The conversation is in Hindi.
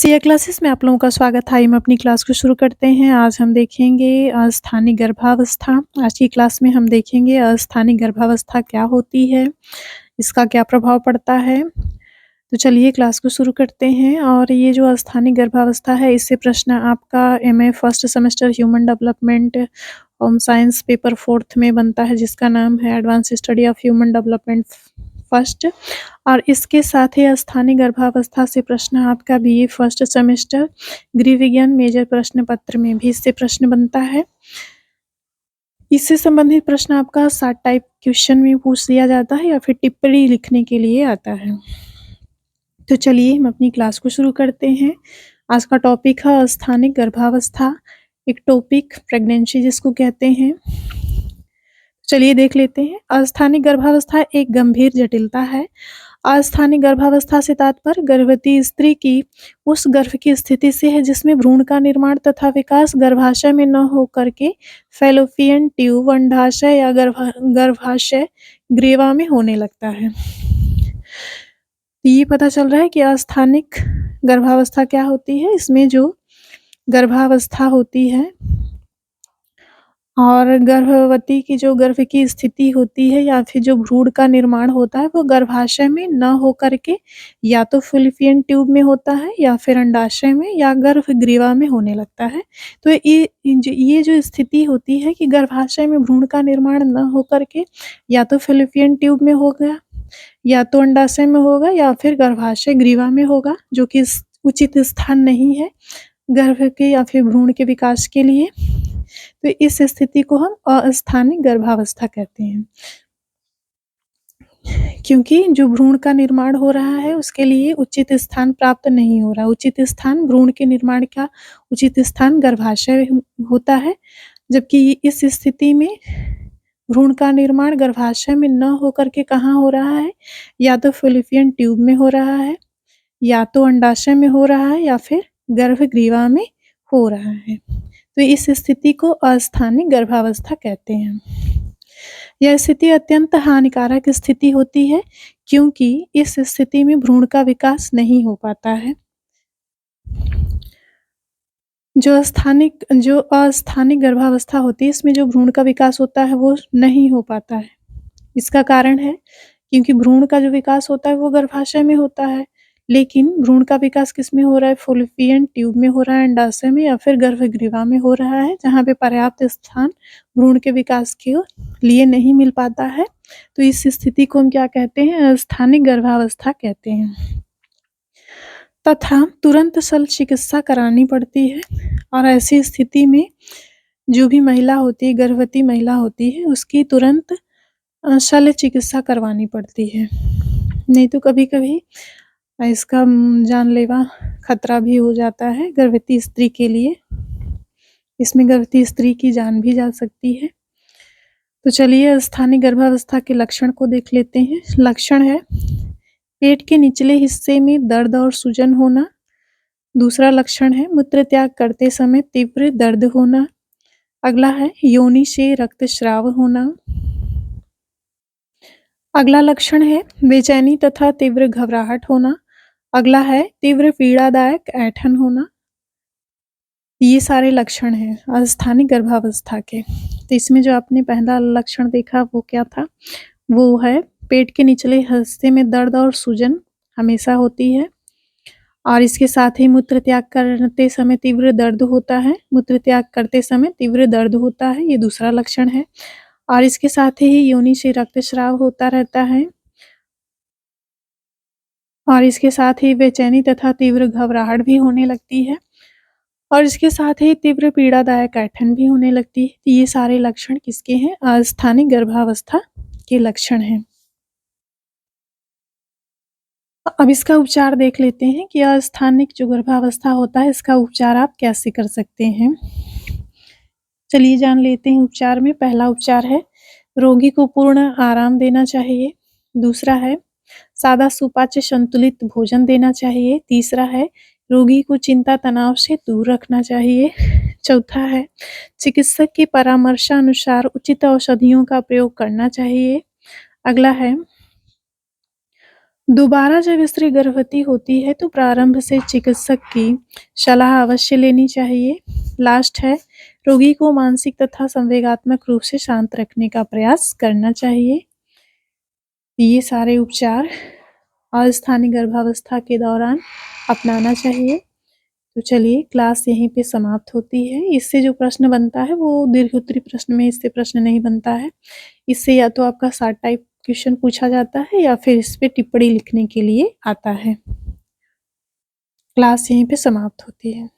सिया क्लासेस में आप लोगों का स्वागत है। हम अपनी क्लास को शुरू करते हैं। आज हम देखेंगे अस्थानिक गर्भावस्था। आज की क्लास में हम देखेंगे अस्थानिक गर्भावस्था क्या होती है, इसका क्या प्रभाव पड़ता है। तो चलिए क्लास को शुरू करते हैं। और ये जो अस्थानिक गर्भावस्था है, इससे प्रश्न आपका MA first semester human development home science paper 4th में बनता है, जिसका नाम है advance study of human development first. और इसके साथ ही अस्थानिक गर्भावस्था से प्रश्न आपका बीए फर्स्ट सेमेस्टर गृह विज्ञान मेजर प्रश्न पत्र में भी इससे प्रश्न बनता है। इससे संबंधित प्रश्न आपका 7 टाइप क्वेश्चन में पूछ लिया जाता है या फिर टिप्पणी लिखने के लिए आता है। तो चलिए हम अपनी क्लास को शुरू करते हैं। आज का टॉपिक है अस्थानिक गर्भावस्था, एक्टोपिक प्रेगनेंसी जिसको कहते हैं। चलिए देख लेते हैं। अस्थानिक गर्भावस्था एक गंभीर जटिलता है। अस्थानिक गर्भावस्था से तात्पर्य गर्भवती स्त्री की उस गर्भ की स्थिति से है जिसमें भ्रूण का निर्माण तथा विकास गर्भाशय में न होकर के फैलोपियन ट्यूब, अंडाशय या गर्भाशय ग्रीवा में होने लगता है। ये पता चल रहा है कि अस्थानिक गर्भावस्था क्या होती है। इसमें जो गर्भावस्था होती है और गर्भवती की जो गर्भ की स्थिति होती है या फिर जो भ्रूण का निर्माण होता है, वो गर्भाशय में न होकर के या तो फैलोपियन ट्यूब में होता है या फिर अंडाशय में या गर्भग्रीवा में होने लगता है। तो ये जो स्थिति होती है कि गर्भाशय में भ्रूण का निर्माण न होकर के या तो फैलोपियन ट्यूब में होगा या तो अंडाशय में होगा या फिर गर्भाशय ग्रीवा में होगा, जो कि उचित स्थान नहीं है गर्भ के या फिर भ्रूण के विकास के लिए। तो इस स्थिति को हम अस्थानिक गर्भावस्था कहते हैं, क्योंकि जो भ्रूण का निर्माण हो रहा है उसके लिए उचित स्थान प्राप्त नहीं हो रहा। उचित स्थान भ्रूण के निर्माण का उचित स्थान गर्भाशय होता है, जबकि इस स्थिति में भ्रूण का निर्माण गर्भाशय में न होकर के कहाँ हो रहा है, या तो फैलोपियन ट्यूब में हो रहा है या तो अंडाशय में हो रहा है या फिर गर्भग्रीवा में हो रहा है। तो इस स्थिति को अस्थानिक गर्भावस्था कहते हैं। यह स्थिति अत्यंत हानिकारक स्थिति होती है, क्योंकि इस स्थिति में भ्रूण का विकास नहीं हो पाता है। जो अस्थानिक गर्भावस्था होती है, इसमें जो भ्रूण का विकास होता है वो नहीं हो पाता है। इसका कारण है क्योंकि भ्रूण का जो विकास होता है वो गर्भाशय में होता है, लेकिन भ्रूण का विकास किसमें हो रहा है? फैलोपियन ट्यूब में हो रहा है, अंडाशय में या फिर गर्भग्रीवा में हो रहा है, जहाँ पे पर्याप्त स्थान भ्रूण के विकास के लिए नहीं मिल पाता है। तो इस स्थिति को हम क्या कहते हैं? अस्थानिक गर्भावस्था कहते हैं। तथा तुरंत शल्य चिकित्सा करानी पड़ती है। और ऐसी स्थिति में जो भी महिला होती है, गर्भवती महिला होती है, उसकी तुरंत शल्य चिकित्सा करवानी पड़ती है। नहीं तो कभी-कभी इसका जानलेवा खतरा भी हो जाता है गर्भवती स्त्री के लिए। इसमें गर्भवती स्त्री की जान भी जा सकती है। तो चलिए अस्थानिक गर्भावस्था के लक्षण को देख लेते हैं। लक्षण है पेट के निचले हिस्से में दर्द और सूजन होना। दूसरा लक्षण है मूत्र त्याग करते समय तीव्र दर्द होना। अगला है योनि से रक्तस्राव होना। अगला लक्षण है बेचैनी तथा तीव्र घबराहट होना। अगला है तीव्र पीड़ादायक ऐंठन होना। ये सारे लक्षण हैं अस्थानिक गर्भावस्था के। तो इसमें जो आपने पहला लक्षण देखा वो क्या था? वो है पेट के निचले हिस्से में दर्द और सूजन हमेशा होती है, और इसके साथ ही मूत्र त्याग करते समय तीव्र दर्द होता है। मूत्र त्याग करते समय तीव्र दर्द होता है, ये दूसरा लक्षण है। और इसके साथ ही योनि से रक्तस्राव होता रहता है, और इसके साथ ही बेचैनी तथा तीव्र घबराहट भी होने लगती है, और इसके साथ ही तीव्र पीड़ादायक ऐंठन भी होने लगती है। तो ये सारे लक्षण किसके हैं? अस्थानिक गर्भावस्था के लक्षण हैं। अब इसका उपचार देख लेते हैं कि अस्थानिक जो गर्भावस्था होता है, इसका उपचार आप कैसे कर सकते हैं। चलिए जान लेते हैं उपचार में। पहला उपचार है रोगी को पूर्ण आराम देना चाहिए। दूसरा है सादा सुपाच्य संतुलित भोजन देना चाहिए। तीसरा है रोगी को चिंता तनाव से दूर रखना चाहिए। चौथा है चिकित्सक के परामर्शानुसार उचित औषधियों का प्रयोग करना चाहिए। अगला है दोबारा जब स्त्री गर्भवती होती है तो प्रारंभ से चिकित्सक की सलाह अवश्य लेनी चाहिए। लास्ट है, रोगी को मानसिक तथा संवेगात्मक रूप से शांत रखने का प्रयास करना चाहिए। ये सारे उपचार अस्थानीय गर्भावस्था के दौरान अपनाना चाहिए। तो चलिए क्लास यहीं पे समाप्त होती है। इससे जो प्रश्न बनता है वो दीर्घोत्तरी प्रश्न में इससे प्रश्न नहीं बनता है। इससे या तो आपका शार्ट टाइप क्वेश्चन पूछा जाता है या फिर इस पे टिप्पणी लिखने के लिए आता है। क्लास यहीं पे समाप्त होती है।